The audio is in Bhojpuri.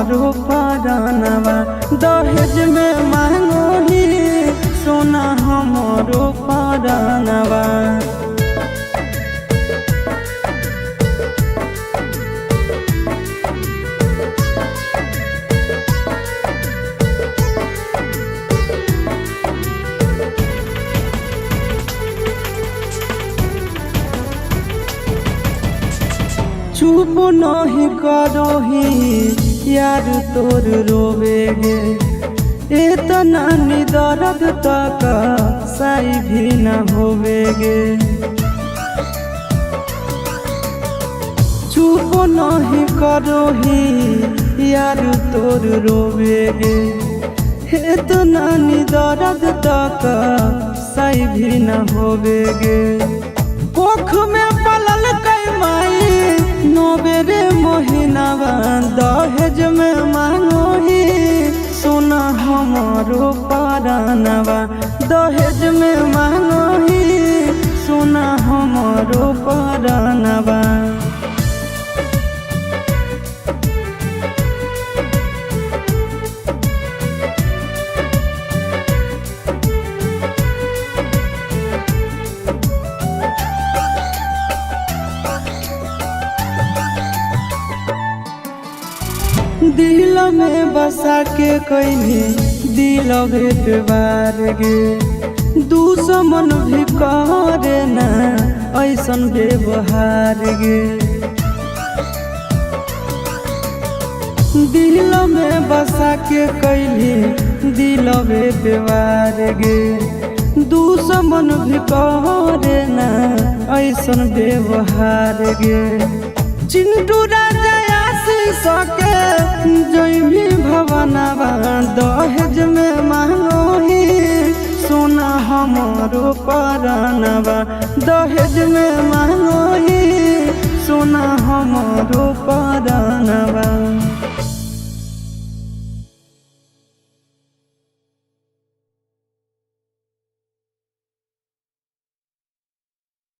हमरो परानवा दहेज में मांगो ही सोना हमरो परानवा। चुप नहीं करोही यार तोर रोवेगे इतना दर्द तक सही भी न होवेगे। चुप नहीं करोही यार तोर रोवेगे इतना दर्द तक सही भी न होवेगे। कोख में पलल कई माई नोबेरे मोहिनावा दहेज में मांगो ही सोना हमरो परानवा दहेज में मांगो ही सोना हमरो परानवा। दिल में बसा के कहीं दिल भेटवार गे दुश्मन भी करे ना ऐसन व्यवहार गे। दिल में बसा के कहीं दिल भेटवार गे दुश्मन भी करे ना ऐसन व्यवहार गे। चिंटू राजा सके जय भी भवनवा दहेज में मांगो ही सोना हमरो परानवा दहेज में मांगो ही सोना हमरो परानवा।